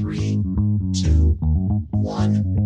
3, 2, 1.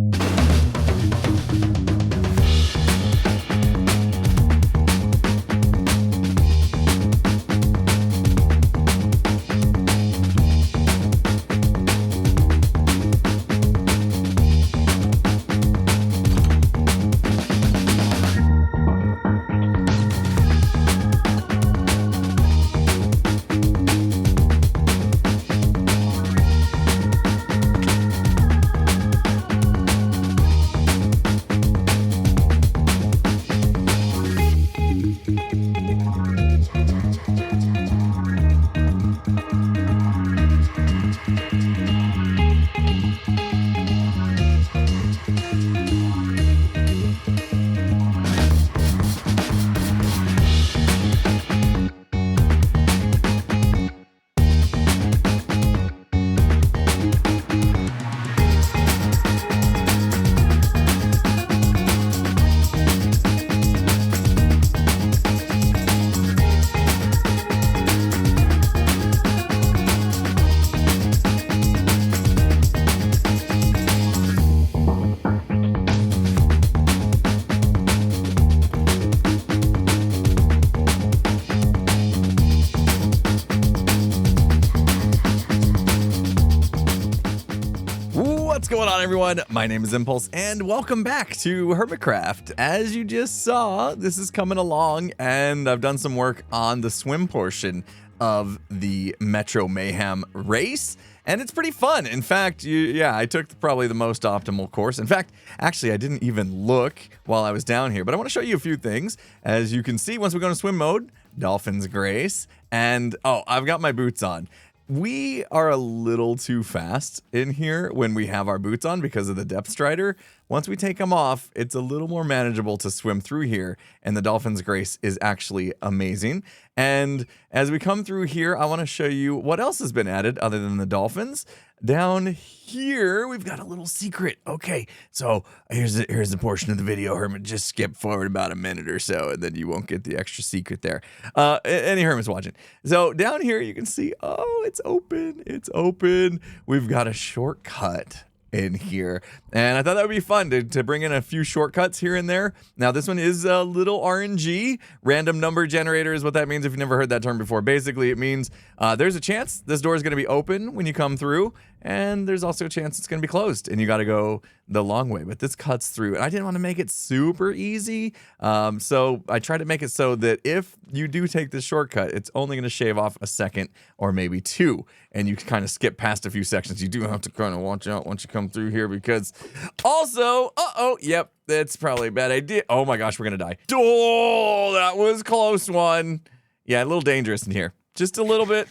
What's going on, everyone? My name is Impulse, and welcome back to Hermitcraft. As you just saw, this is coming along, and I've done some work on the swim portion of the Metro Mayhem race, and it's pretty fun. In fact, I took probably the most optimal course. In fact, actually, I didn't even look while I was down here, but I want to show you a few things. As you can see, once we go into swim mode, Dolphin's Grace, and I've got my boots on. We are a little too fast in here when we have our boots on because of the depth strider. Once we take them off, it's a little more manageable to swim through here, and the Dolphin's Grace is actually amazing. And as we come through here, I want to show you what else has been added other than the dolphins. Down here, we've got a little secret. Okay, so here's the portion of the video, Hermit. Just skip forward about a minute or so, and then you won't get the extra secret there. Any Hermits watching. So down here, you can see, it's open. It's open. We've got a shortcut in here, and I thought that would be fun to bring in a few shortcuts here and there. Now this one is a little RNG, random number generator is what that means if you've never heard that term before. Basically it means there's a chance this door is going to be open when you come through, and there's also a chance it's going to be closed and you got to go the long way, but this cuts through, and I didn't want to make it super easy, so I tried to make it so that if you do take this shortcut, it's only going to shave off a second or maybe two, and you can kind of skip past a few sections. You do have to kind of watch out once you come through here, because also, yep, that's probably a bad idea. Oh my gosh, we're gonna die. Oh, that was a close one. Yeah, a little dangerous in here. Just a little bit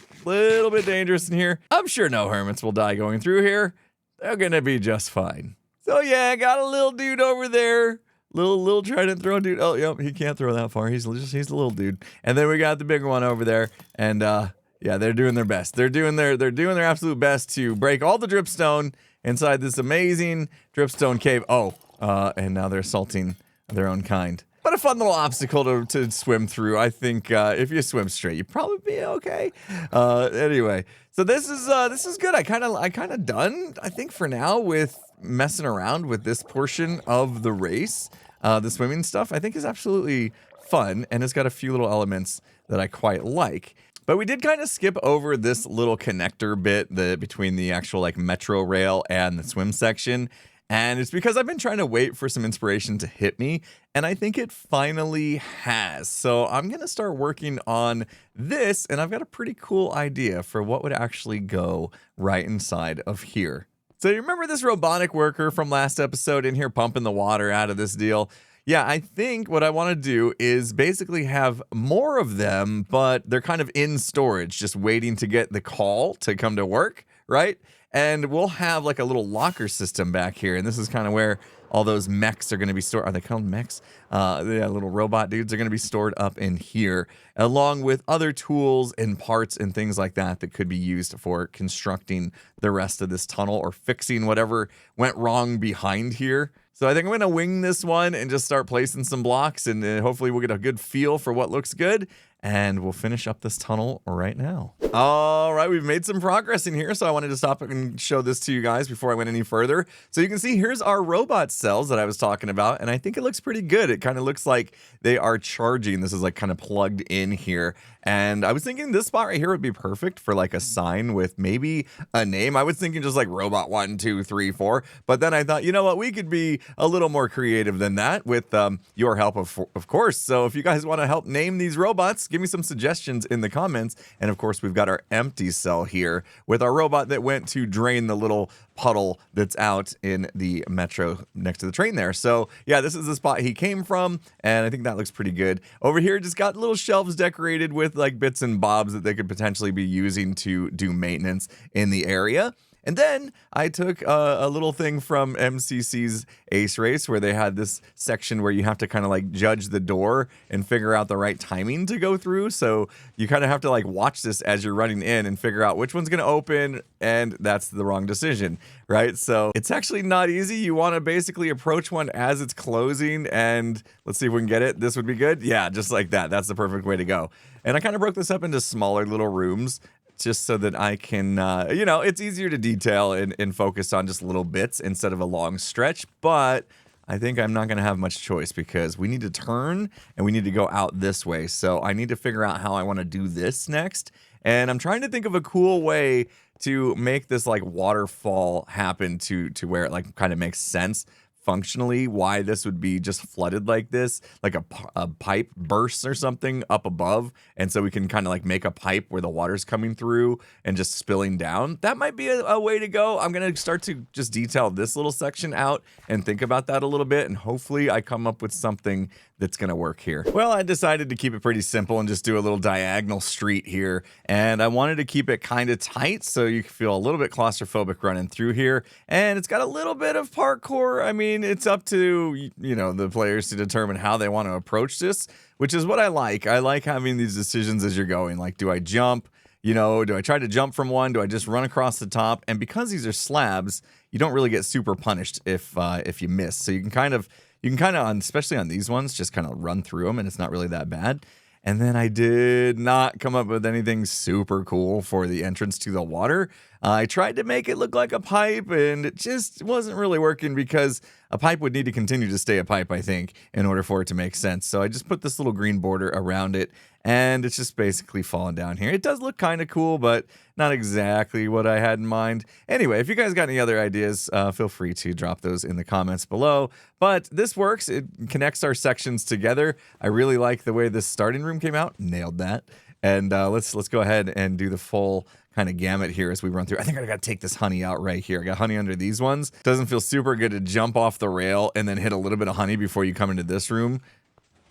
dangerous in here. I'm sure no Hermits will die going through here. They're gonna be just fine. So yeah, I got a little dude over there. Little trident throw dude. Oh, yep, he can't throw that far. He's a little dude. And then we got the bigger one over there. And yeah, they're doing their best. They're doing their absolute best to break all the dripstone inside this amazing dripstone cave. And now they're assaulting their own kind. But a fun little obstacle to swim through. I think if you swim straight, you'd probably be okay. Anyway, so this is good. I kind of done, I think, for now with messing around with this portion of the race. The swimming stuff I think is absolutely fun, and it's got a few little elements that I quite like. But we did kind of skip over this little connector bit between the actual like metro rail and the swim section. And it's because I've been trying to wait for some inspiration to hit me, and I think it finally has. So I'm going to start working on this, and I've got a pretty cool idea for what would actually go right inside of here. So you remember this robotic worker from last episode in here pumping the water out of this deal? Yeah, I think what I want to do is basically have more of them, but they're kind of in storage, just waiting to get the call to come to work, right? And we'll have like a little locker system back here, and this is kind of where all those mechs are going to be stored. Are they called mechs? Yeah, little robot dudes are going to be stored up in here, along with other tools and parts and things like that that could be used for constructing the rest of this tunnel or fixing whatever went wrong behind here. So I think I'm going to wing this one and just start placing some blocks, and hopefully we'll get a good feel for what looks good. and we'll finish up this tunnel right now. All right, we've made some progress in here, so I wanted to stop and show this to you guys before I went any further. So you can see here's our robot cells that I was talking about, and I think it looks pretty good. It kind of looks like they are charging. This is like kind of plugged in here. And I was thinking this spot right here would be perfect for like a sign with maybe a name. I was thinking just like robot 1, 2, 3, 4. But then I thought, you know what, we could be a little more creative than that with your help, of course. So if you guys want to help name these robots, give me some suggestions in the comments. And of course, we've got our empty cell here with our robot that went to drain the little puddle that's out in the metro next to the train there. So yeah, this is the spot he came from, and I think that looks pretty good. Over here, just got little shelves decorated with like bits and bobs that they could potentially be using to do maintenance in the area. And then I took a little thing from MCC's Ace Race where they had this section where you have to kind of like judge the door and figure out the right timing to go through. So you kind of have to like watch this as you're running in and figure out which one's going to open, and that's the wrong decision, right? So it's actually not easy. You want to basically approach one as it's closing, and let's see if we can get it. This would be good. Yeah, just like that. That's the perfect way to go. And I kind of broke this up into smaller little rooms, just so that I can, you know, it's easier to detail and focus on just little bits instead of a long stretch. But I think I'm not going to have much choice because we need to turn and we need to go out this way. So I need to figure out how I want to do this next. And I'm trying to think of a cool way to make this like waterfall happen to where it like kind of makes sense functionally, why this would be just flooded like this, like a pipe bursts or something up above, and so we can kind of like make a pipe where the water's coming through and just spilling down. That might be a way to go. I'm gonna start to just detail this little section out and think about that a little bit, and hopefully I come up with something that's gonna work here. Well, I decided to keep it pretty simple and just do a little diagonal street here, and I wanted to keep it kind of tight so you can feel a little bit claustrophobic running through here, and it's got a little bit of parkour. I mean, it's up to, you know, the players to determine how they want to approach this, which is what I like. I like having these decisions as you're going. Like, do I jump? You know, do I try to jump from one? Do I just run across the top? And because these are slabs, you don't really get super punished if you miss. So you can kind of, especially on these ones, just kind of run through them, and it's not really that bad. And then I did not come up with anything super cool for the entrance to the water. I tried to make it look like a pipe, and it just wasn't really working because a pipe would need to continue to stay a pipe, I think, in order for it to make sense. So I just put this little green border around it, and it's just basically falling down here. It does look kind of cool, but not exactly what I had in mind. Anyway, if you guys got any other ideas, feel free to drop those in the comments below. But this works. It connects our sections together. I really like the way this starting room came out. Nailed that. And let's go ahead and do the full kind of gamut here as we run through. I think I got to take this honey out right here. I got honey under these ones. Doesn't feel super good to jump off the rail and then hit a little bit of honey before you come into this room.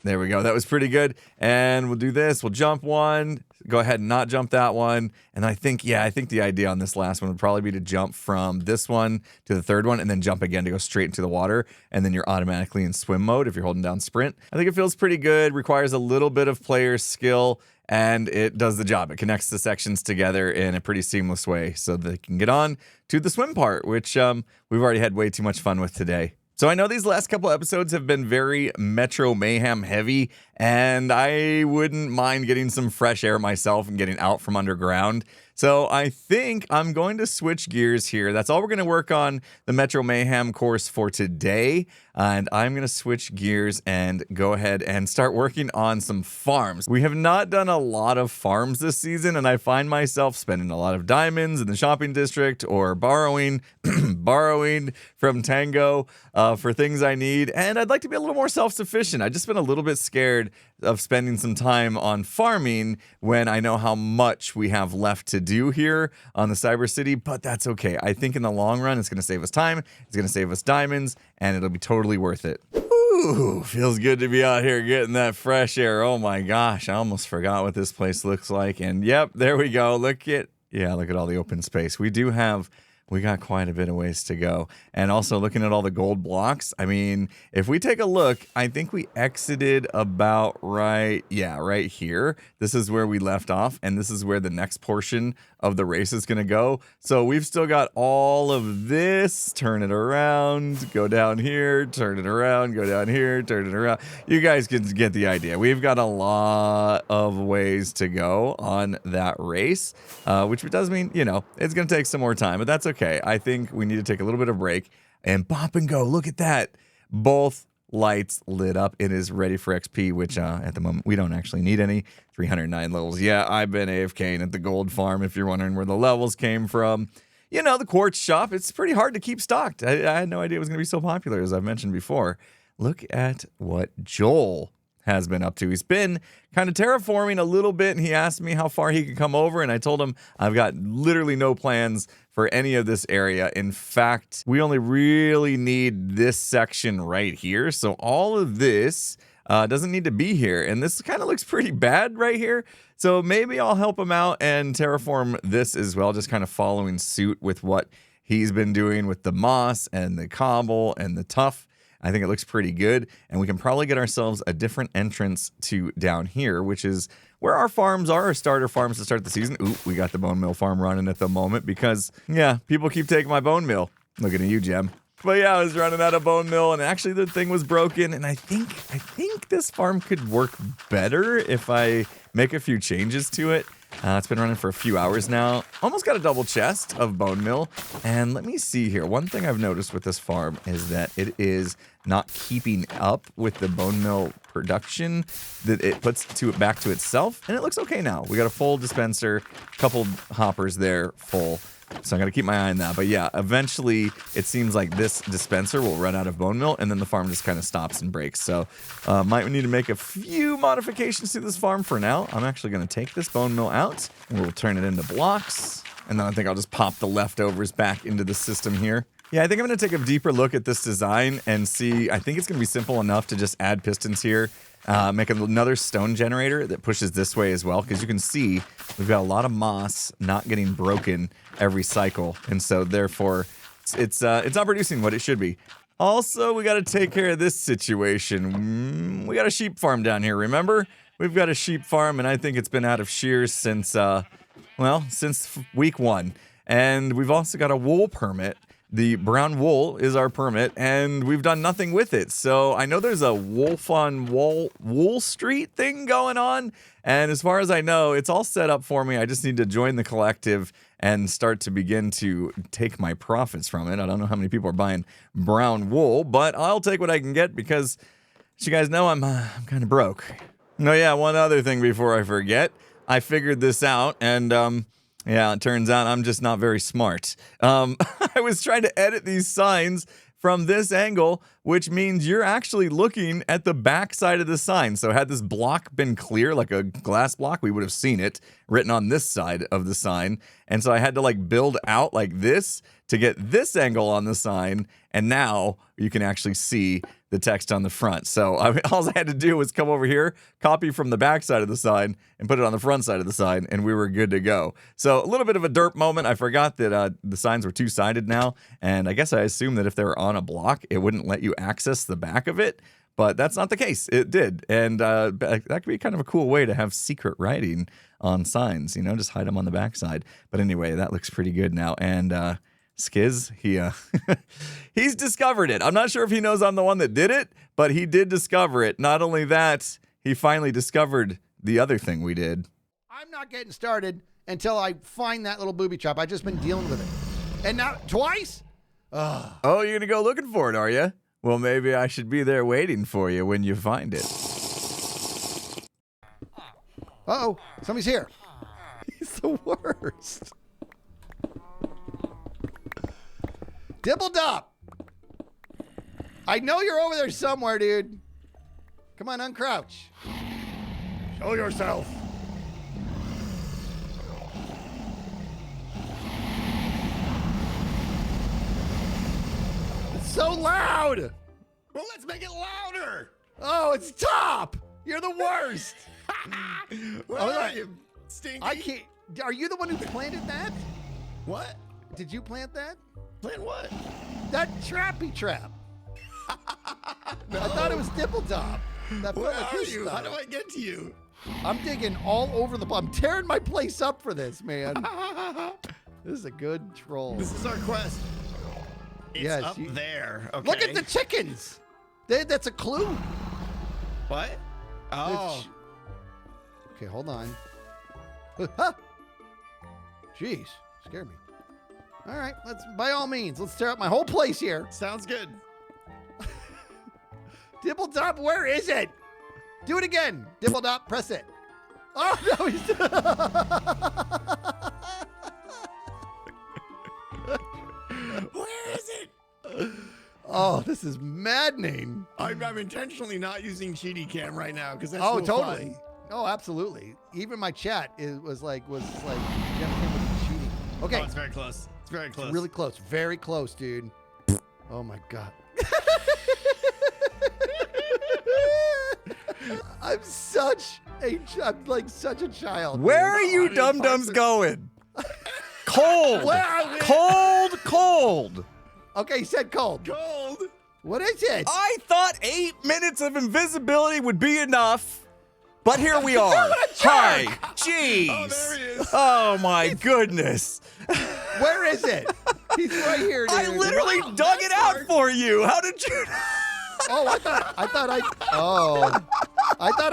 There we go. That was pretty good. And we'll do this. We'll jump one. Go ahead and not jump that one. And I think the idea on this last one would probably be to jump from this one to the third one and then jump again to go straight into the water. And then you're automatically in swim mode if you're holding down sprint. I think it feels pretty good. Requires a little bit of player skill, and it does the job. It connects the sections together in a pretty seamless way so they can get on to the swim part, which we've already had way too much fun with today. So I know these last couple episodes have been very Metro Mayhem heavy, and I wouldn't mind getting some fresh air myself and getting out from underground. So I think I'm going to switch gears here. That's all we're going to work on the Metro Mayhem course for today. And I'm going to switch gears and go ahead and start working on some farms. We have not done a lot of farms this season, and I find myself spending a lot of diamonds in the shopping district or borrowing from Tango for things I need. And I'd like to be a little more self-sufficient. I've just been a little bit scared of spending some time on farming when I know how much we have left to do here on the Cyber City, but that's okay. I think in the long run, it's going to save us time, it's going to save us diamonds, and it'll be totally worth it. Ooh, feels good to be out here getting that fresh air. Oh my gosh, I almost forgot what this place looks like. And yep, there we go. Look at all the open space. We do have we got quite a bit of ways to go. And also looking at all the gold blocks, I mean, if we take a look, I think we exited about right here. This is where we left off, and this is where the next portion of the race is going to go. So we've still got all of this. Turn it around, go down here, turn it around, go down here, turn it around. You guys can get the idea. We've got a lot of ways to go on that race, which does mean, you know, it's going to take some more time, but that's okay. I think we need to take a little bit of break and pop and go. Look at that. Both lights lit up. It is ready for XP, which at the moment we don't actually need any. 309 levels. Yeah, I've been AFKing at the gold farm, if you're wondering where the levels came from. You know, the quartz shop, it's pretty hard to keep stocked. I had no idea it was going to be so popular, as I've mentioned before. Look at what Joel has been up to. He's been kind of terraforming a little bit, and he asked me how far he could come over, and I told him I've got literally no plans for any of this area. In fact, we only really need this section right here, so all of this doesn't need to be here, and this kind of looks pretty bad right here, so maybe I'll help him out and terraform this as well, just kind of following suit with what he's been doing with the moss and the cobble and the tuff. I think it looks pretty good, and we can probably get ourselves a different entrance to down here, which is where our farms are, our starter farms to start the season. Ooh, we got the bone mill farm running at the moment because, yeah, people keep taking my bone mill. Looking at you, Gem. But yeah, I was running out of bone mill, and actually the thing was broken, and I think this farm could work better if I make a few changes to it. It's been running for a few hours now. Almost got a double chest of bone mill. And let me see here. One thing I've noticed with this farm is that it is not keeping up with the bone mill production that it puts back to itself. And it looks okay now. We got a full dispenser, couple hoppers there full. So I'm going to keep my eye on that. But yeah, eventually it seems like this dispenser will run out of bone meal, and then the farm just kind of stops and breaks. So might need to make a few modifications to this farm for now. I'm actually going to take this bone meal out, and we'll turn it into blocks. And then I think I'll just pop the leftovers back into the system here. Yeah, I think I'm going to take a deeper look at this design and see. I think it's going to be simple enough to just add pistons here. Make another stone generator that pushes this way as well, because you can see we've got a lot of moss not getting broken every cycle, and so therefore it's not producing what it should be. Also, we got to take care of this situation. We got a sheep farm down here, remember? We've got a sheep farm, and I think it's been out of shears since since week 1. And we've also got a wool permit. The brown wool is our permit, and we've done nothing with it. So I know there's a wolf on Wool Street thing going on, and as far as I know, it's all set up for me. I just need to join the collective and start to begin to take my profits from it. I don't know how many people are buying brown wool, but I'll take what I can get because, as you guys know, I'm kind of broke. No, yeah, one other thing before I forget. I figured this out, and yeah, it turns out I'm just not very smart. I was trying to edit these signs from this angle, which means you're actually looking at the back side of the sign. So had this block been clear, like a glass block, we would have seen it written on this side of the sign. And so I had to like build out like this to get this angle on the sign. And now you can actually see the text on the front. So all I had to do was come over here, copy from the back side of the sign, and put it on the front side of the sign, and we were good to go. So a little bit of a derp moment. I forgot that the signs were two-sided now, and I guess I assumed that if they were on a block, it wouldn't let you access the back of it, but that's not the case. It did, and that could be kind of a cool way to have secret writing on signs, you know, just hide them on the back side. But anyway, that looks pretty good now, and Skiz, he's discovered it. I'm not sure if he knows I'm the one that did it, but he did discover it. Not only that, he finally discovered the other thing we did. I'm not getting started until I find that little booby trap. I've just been dealing with it. And now, twice? Oh, you're going to go looking for it, are you? Well, maybe I should be there waiting for you when you find it. Uh-oh, somebody's here. He's the worst. Dibble-dop! I know you're over there somewhere, dude. Come on, uncrouch. Show yourself. It's so loud! Well, let's make it louder. Oh, it's Top! You're the worst! Where are you, Stinky? I can't... Are you the one who planted that? What? Did you plant that? Plant what? That trappy trap. No. I thought it was Dippletop. That Where fella are Kush you? stuff. How do I get to you? I'm digging all over the. I'm tearing my place up for this, man. This is a good troll. This is our quest. It's Yes, up you- there. Okay. Look at the chickens. That's a clue. What? Oh. Okay, hold on. Jeez, scared me. All right, by all means, let's tear up my whole place here. Sounds good. Dippletop, where is it? Do it again. Dippletop, press it. Oh, no, he's... Where is it? Oh, this is maddening. I'm intentionally not using cheaty cam right now because that's Oh, so totally. fun. Oh, absolutely. Even my chat was like, Jeff Kim was cheating. Okay, Oh, it's very close. It's very close. really close. Very close, dude. Oh, my God. I'm like such a child. Where dude. are you I dum didn't dums find going? Cold. Where are we? Cold. Okay, he said cold. Gold. What is it? I thought 8 minutes of invisibility would be enough, but here we are. Hi. Jeez. Oh, there he is. Oh my goodness. Where is it? He's right here, dude. I literally Wow, dug that's it out hard. for you. How did you? Oh, I thought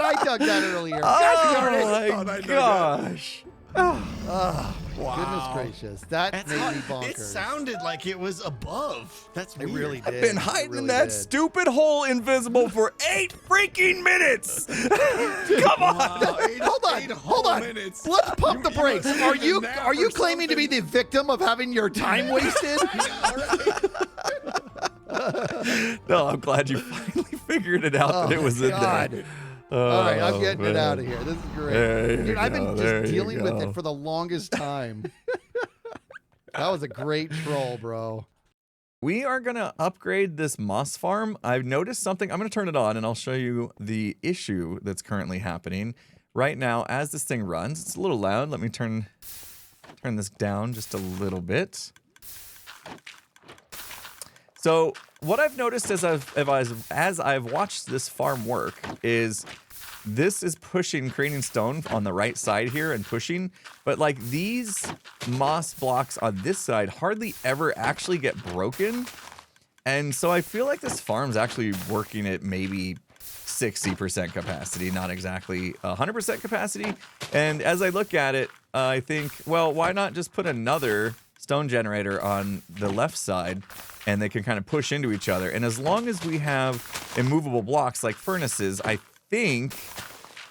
I dug that earlier. Oh thought I my dug gosh. Oh, Wow. goodness gracious. That That's made hot. me bonkers. It sounded like it was above. That's It weird. really did. I've been It hiding in really that did. stupid hole invisible for 8 freaking minutes. Come on. Wow, Hold on, eight hold whole on. minutes. Let's pump the You brakes. must Are take a you nap are you or claiming to be the something. victim of having your time wasted? No, I'm glad you finally figured it out that it was in God. there. All right, I'm Oh, getting it man. out of here. This is great. There you Dude, I've been go, there just you dealing with go. it for the longest time. That was a great troll, bro. We are going to upgrade this moss farm. I've noticed something. I'm going to turn it on and I'll show you the issue that's currently happening. Right now, as this thing runs, it's a little loud. Let me turn this down just a little bit. So what I've noticed as I've watched this farm work is this is pushing, creating stone on the right side here and pushing, but like these moss blocks on this side hardly ever actually get broken. And so I feel like this farm's actually working at maybe 60% capacity, not exactly 100% capacity. And as I look at it, I think, well, why not just put another stone generator on the left side and they can kind of push into each other. And as long as we have immovable blocks like furnaces, I think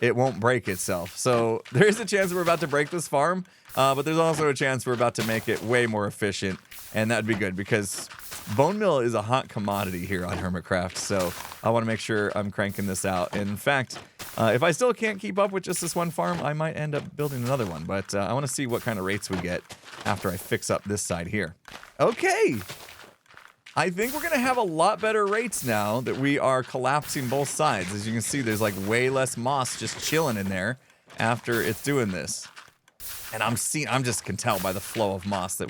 it won't break itself. So there is a chance we're about to break this farm, but there's also a chance we're about to make it way more efficient. And that'd be good because bone meal is a hot commodity here on Hermitcraft. So I want to make sure I'm cranking this out. And in fact, if I still can't keep up with just this one farm, I might end up building another one. But I want to see what kind of rates we get after I fix up this side here. Okay. I think we're going to have a lot better rates now that we are collapsing both sides. As you can see, there's like way less moss just chilling in there after it's doing this. And I'm just can tell by the flow of moss that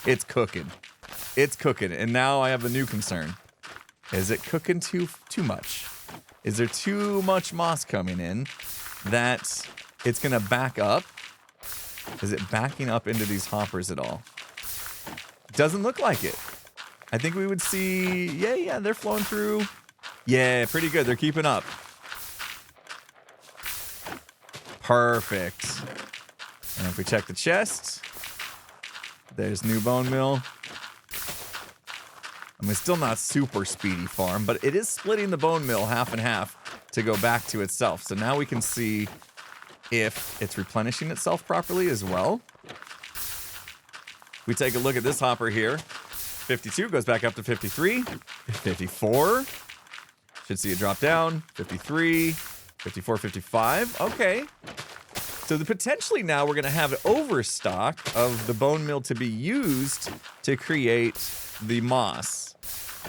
it's cooking. It's cooking. And now I have a new concern. Is it cooking too much? Is there too much moss coming in that it's going to back up? Is it backing up into these hoppers at all? Doesn't look like it. I think we would see, yeah, they're flowing through. Yeah, pretty good. They're keeping up. Perfect. And if we check the chest, there's new bone meal. I mean, still not super speedy farm, but it is splitting the bone meal half and half to go back to itself. So now we can see if it's replenishing itself properly as well. We take a look at this hopper here. 52 goes back up to 53, 54. Should see it drop down. 53, 54, 55. Okay. So potentially now we're going to have an overstock of the bone meal to be used to create the moss.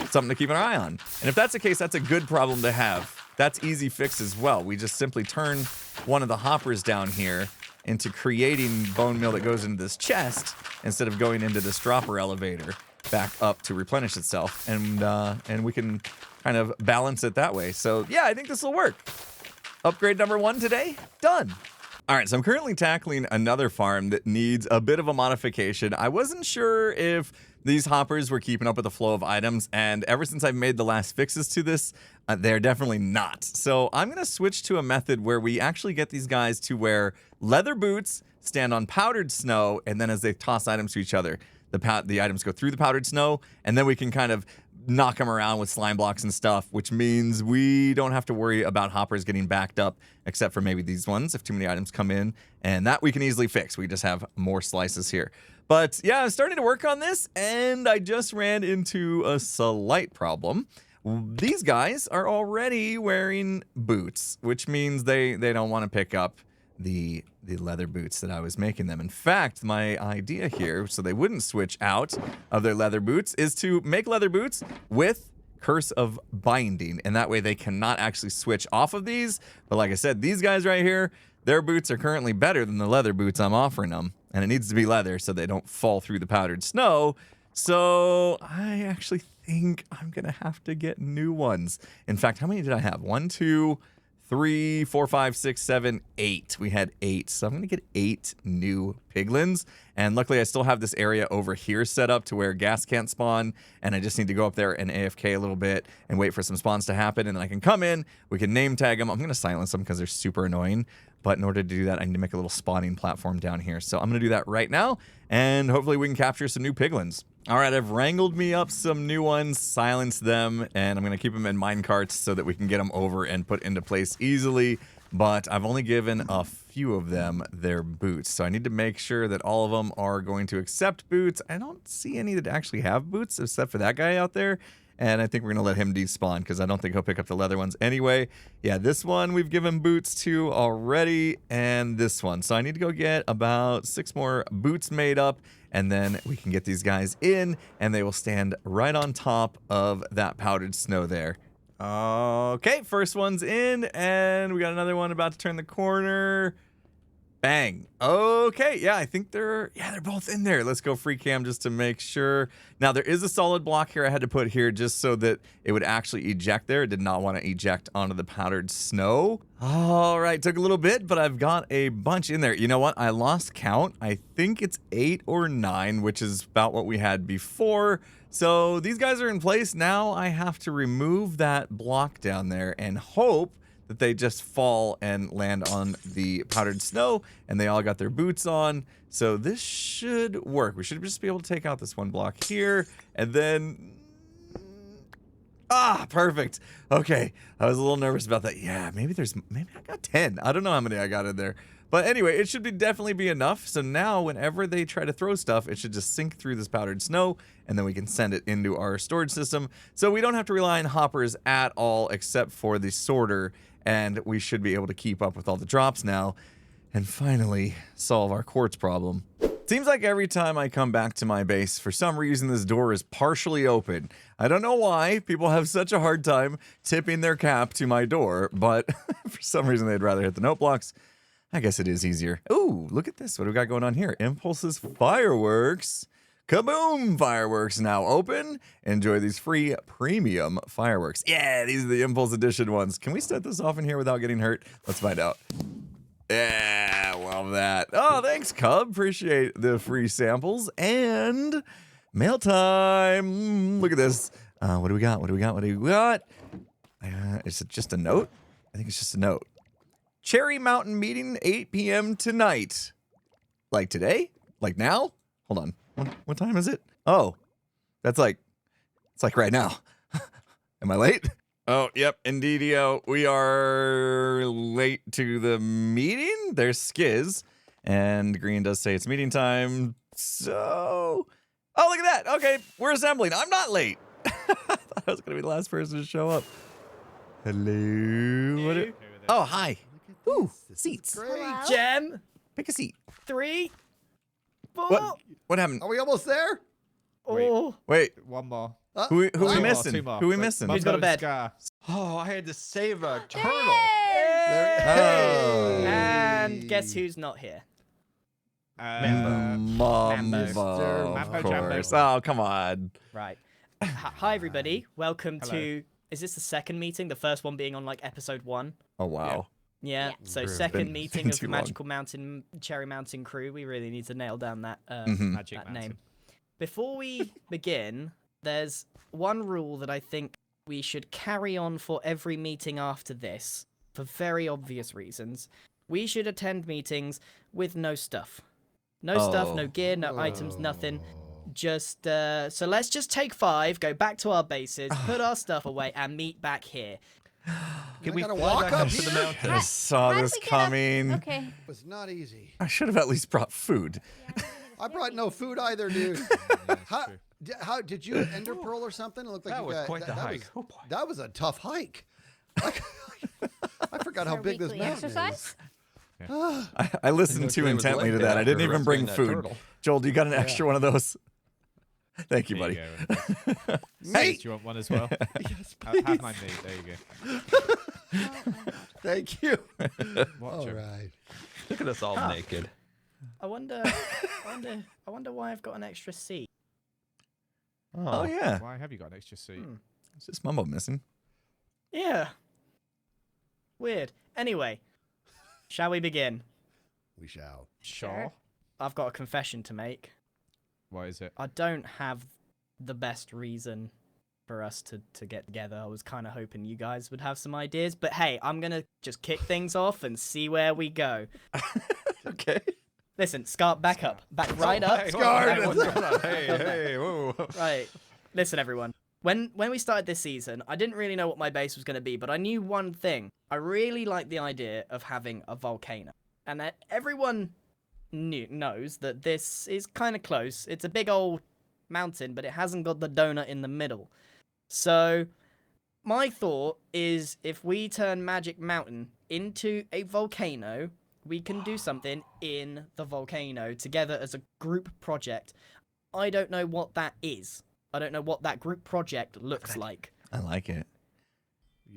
Something to keep an eye on. And if that's the case, that's a good problem to have. That's easy fix as well. We just simply turn one of the hoppers down here into creating bone meal that goes into this chest instead of going into this dropper elevator back up to replenish itself, and we can kind of balance it that way. So yeah, I think this will work. Upgrade number 1 today, done. All right, so I'm currently tackling another farm that needs a bit of a modification. I wasn't sure if these hoppers were keeping up with the flow of items, and ever since I've made the last fixes to this, they're definitely not. So I'm gonna switch to a method where we actually get these guys to wear leather boots, stand on powdered snow, and then as they toss items to each other, the items go through the powdered snow, and then we can kind of knock them around with slime blocks and stuff, which means we don't have to worry about hoppers getting backed up, except for maybe these ones if too many items come in, and that we can easily fix. We just have more slices here. But yeah, I'm starting to work on this, and I just ran into a slight problem. These guys are already wearing boots, which means they don't want to pick up the leather boots that I was making them. In fact, my idea here, so they wouldn't switch out of their leather boots, is to make leather boots with Curse of Binding, and that way they cannot actually switch off of these. But like I said, these guys right here, their boots are currently better than the leather boots I'm offering them, and it needs to be leather so they don't fall through the powdered snow. So I actually think I'm gonna have to get new ones. In fact, how many did I have? 1, 2, 3, 4, 5, 6, 7, 8. We had 8. So I'm going to get 8 new piglins. And luckily, I still have this area over here set up to where gas can't spawn. And I just need to go up there and AFK a little bit and wait for some spawns to happen. And then I can come in. We can name tag them. I'm going to silence them because they're super annoying. But in order to do that, I need to make a little spawning platform down here. So I'm going to do that right now. And hopefully we can capture some new piglins. All right, I've wrangled me up some new ones, silenced them, and I'm going to keep them in minecarts so that we can get them over and put into place easily. But I've only given a few of them their boots, so I need to make sure that all of them are going to accept boots. I don't see any that actually have boots except for that guy out there. And I think we're going to let him despawn because I don't think he'll pick up the leather ones anyway. Yeah, this one we've given boots to already, and this one. So I need to go get about 6 more boots made up, and then we can get these guys in, and they will stand right on top of that powdered snow there. Okay, first one's in, and we got another one about to turn the corner. Bang. Okay, yeah, I think they're both in there. Let's go free cam just to make sure. Now, there is a solid block here I had to put here just so that it would actually eject there. It did not want to eject onto the powdered snow. All right, took a little bit, but I've got a bunch in there. You know what? I lost count. I think it's 8 or 9, which is about what we had before. So these guys are in place. Now I have to remove that block down there and hope that they just fall and land on the powdered snow, and they all got their boots on. So this should work. We should just be able to take out this one block here, and then... Ah, perfect. Okay, I was a little nervous about that. Yeah, maybe I got 10. I don't know how many I got in there. But anyway, it should definitely be enough. So now whenever they try to throw stuff, it should just sink through this powdered snow, and then we can send it into our storage system. So we don't have to rely on hoppers at all except for the sorter, and we should be able to keep up with all the drops now and finally solve our quartz problem. Seems like every time I come back to my base, for some reason this door is partially open. I don't know why people have such a hard time tipping their cap to my door, but for some reason they'd rather hit the note blocks. I guess it is easier. Ooh, look at this. What do we got going on here? Impulse's fireworks. Kaboom! Fireworks now open. Enjoy these free premium fireworks. Yeah, these are the Impulse Edition ones. Can we set this off in here without getting hurt? Let's find out. Yeah, love that. Oh, thanks, Cub. Appreciate the free samples. And mail time. Look at this. What do we got? What do we got? What do we got? Is it just a note? I think it's just a note. Cherry Mountain meeting, 8 p.m. tonight. Like today? Like now? Hold on. What time is it? Oh, it's like right now. Am I late? Oh, yep, indeedio. We are late to the meeting. There's Skiz, and Green does say it's meeting time. So, oh, look at that. Okay, we're assembling. I'm not late. I thought I was gonna be the last person to show up. Hello. Oh, hi. Ooh, seats. Great. Gem. Pick a seat. 3, 4. What happened? Are we almost there? Oh, Wait, One more. who we Two more, missing? two more. Who we Wait, missing? my Who's got a vote's bed? scarce. Oh, I had to save a turtle. Oh. and guess who's not here? Mambo, Mr. of Mambo course. Jambo. Oh, come on. Right. Hi, everybody. Welcome to. Is this the second meeting? The first one being on like episode 1. Oh, wow. Yeah. So It's second been meeting of too the long. Magical Mountain Cherry Mountain crew. We really need to nail down that Magic that Mountain. name. Before we begin, there's one rule that I think we should carry on for every meeting after this, for very obvious reasons. We should attend meetings with no stuff. No stuff, no gear, no items, nothing. Just, so let's just take 5, go back to our bases, put our stuff away, and meet back here. Can we walk up to the here? mountain? I saw this coming. Okay. It was not easy. I should have at least brought food. I brought no food either, dude. That's How, true. how did you ender pearl or something? It looked like That you was got, quite the hike. Was, Oh, boy. that was a tough hike. I forgot how Our big this weekly mountain exercise? is. I listened too intently to that. I didn't even bring food. Joel, do you got an extra one of those? Thank you, buddy. There you go. Hey! Do you want one as well? Yes, Have mine, Nate. There you go. Thank you. Watch All him. right. Look at us all naked. I wonder why I've got an extra seat. Oh, yeah. Why have you got an extra seat? Is this Mumbo missing? Yeah. Weird. Anyway, shall we begin? We shall. Sure. I've got a confession to make. What is it? I don't have the best reason for us to get together. I was kind of hoping you guys would have some ideas, but hey, I'm going to just kick things off and see where we go. Okay. Listen, Scarp, back up. Back right up. Hey, whoa. Right. Listen, everyone. When we started this season, I didn't really know what my base was going to be, but I knew one thing. I really liked the idea of having a volcano. And that everyone knows that this is kind of close. It's a big old mountain, but it hasn't got the donut in the middle. So my thought is if we turn Magic Mountain into a volcano, we can do something in the volcano together as a group project. I don't know what that is. I don't know what that group project looks like. I like it.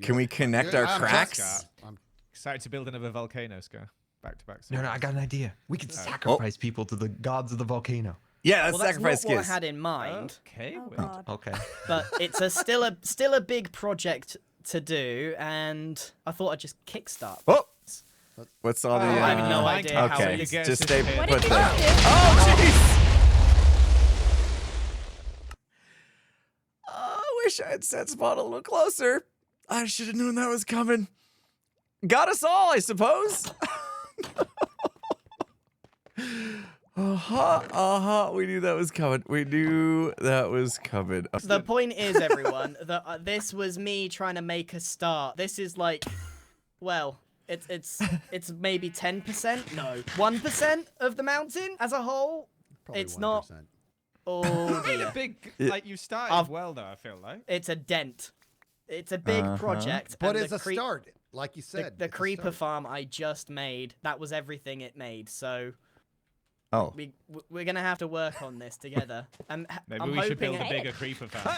Can we connect our I'm cracks? just- I'm- Excited to build another volcano, Scar. Back to back. No, I got an idea. We could sacrifice people to the gods of the volcano. Yeah, let's Well, that's sacrifice not what I kids. had in mind, Okay. Oh, well, God. Okay. but it's still a big project to do, and I thought I'd just kickstart. Oh! What's all the... I have no Thank idea you. how Okay, it is. just stay What put did you there. do? Oh, jeez! I wish I had set spot a little closer. I should have known that was coming. Got us all, I suppose. We knew that was coming. We knew that was coming. The point is, everyone, that this was me trying to make a start. This is like, well, it's maybe 10%, no, 1% of the mountain as a whole. probably It's not- 1%. Oh made a dear. big, Yeah. like you started I've- well though. I feel like. It's a dent. It's a big project. But and it's the a start, like you said. The it's a creeper start. farm I just made, that was everything it made. So Oh. we're gonna have to work on this together. Maybe I'm we should hoping build a it- bigger creeper farm.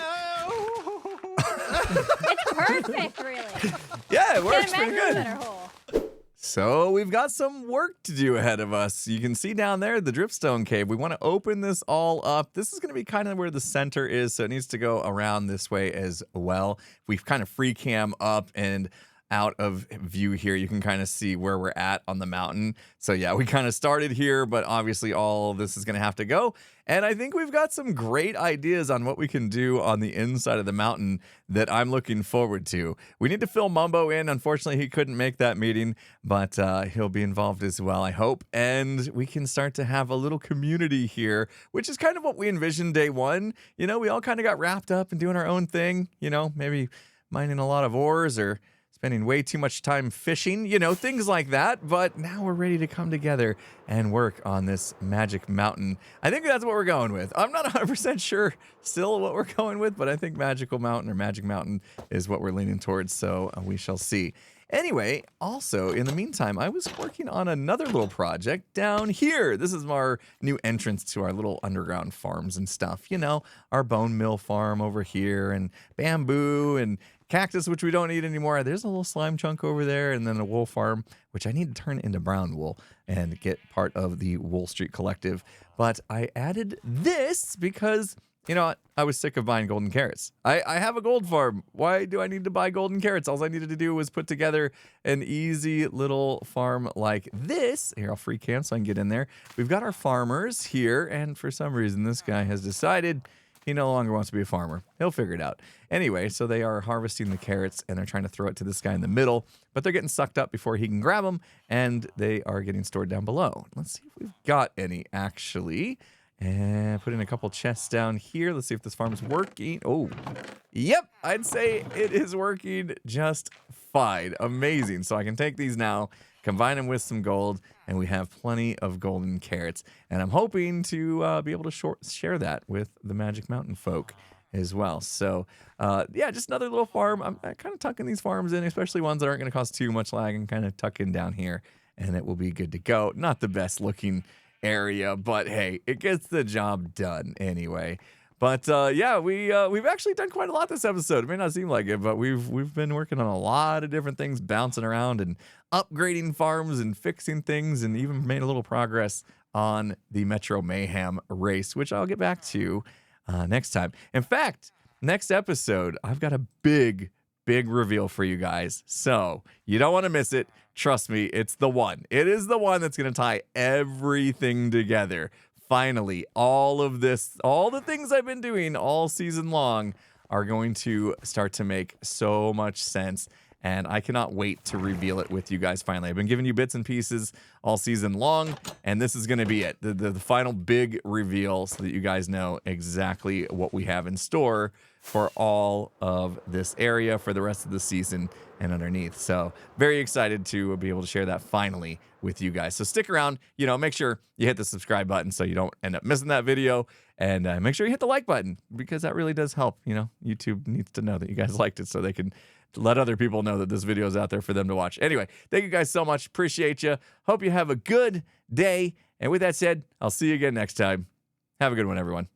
It's perfect, really. Yeah, it works Can't pretty imagine a good. better hole. So we've got some work to do ahead of us. You can see down there the dripstone cave. We want to open this all up. This is going to be kind of where the center is, so it needs to go around this way as well. We've kind of free cam up and out of view here. You can kind of see where we're at on the mountain. So yeah, we kind of started here, but obviously all this is going to have to go. And I think we've got some great ideas on what we can do on the inside of the mountain that I'm looking forward to. We need to fill Mumbo in. Unfortunately, he couldn't make that meeting, but he'll be involved as well, I hope. And we can start to have a little community here, which is kind of what we envisioned day one. You know, we all kind of got wrapped up in doing our own thing, you know, maybe mining a lot of ores or spending way too much time fishing, you know, things like that. But now we're ready to come together and work on this Magic Mountain. I think that's what we're going with. I'm not 100% sure still what we're going with, but I think Magical Mountain or Magic Mountain is what we're leaning towards. So we shall see. Anyway, also, in the meantime, I was working on another little project down here. This is our new entrance to our little underground farms and stuff. You know, our bone mill farm over here and bamboo and cactus, which we don't need anymore. There's a little slime chunk over there, and then a wool farm, which I need to turn into brown wool and get part of the Wool Street Collective. But I added this because, you know what? I was sick of buying golden carrots. I have a gold farm. Why do I need to buy golden carrots? All I needed to do was put together an easy little farm like this. Here, I'll free cam so I can get in there. We've got our farmers here, and for some reason, this guy has decided he no longer wants to be a farmer. He'll figure it out. Anyway, so they are harvesting the carrots, and they're trying to throw it to this guy in the middle, but they're getting sucked up before he can grab them, and they are getting stored down below. Let's see if we've got any, actually. And put in a couple chests down here. Let's see if this farm's working. Oh, yep. I'd say it is working just fine. Amazing. So I can take these now, combine them with some gold, and we have plenty of golden carrots. And I'm hoping to be able to share that with the Magic Mountain folk as well. So, yeah, just another little farm. I'm kind of tucking these farms in, especially ones that aren't going to cause too much lag, and kind of tuck in down here, and it will be good to go. Not the best looking area, but hey, it gets the job done anyway. But yeah, we've actually done quite a lot this episode. It may not seem like it, but we've been working on a lot of different things, bouncing around and upgrading farms and fixing things, and even made a little progress on the Metro Mayhem race, which I'll get back to next time. In fact, next episode, I've got a big reveal for you guys. So you don't want to miss it. Trust me, it's the one. It is the one that's going to tie everything together. Finally, all of this, all the things I've been doing all season long are going to start to make so much sense. And I cannot wait to reveal it with you guys finally. I've been giving you bits and pieces all season long, and this is going to be it. The final big reveal so that you guys know exactly what we have in store for all of this area for the rest of the season and underneath. So very excited to be able to share that finally with you guys. So stick around, you know, make sure you hit the subscribe button so you don't end up missing that video, and make sure you hit the like button because that really does help. You know, YouTube needs to know that you guys liked it so they can let other people know that this video is out there for them to watch. Anyway, thank you guys so much. Appreciate you. Hope you have a good day. And with that said, I'll see you again next time. Have a good one, everyone.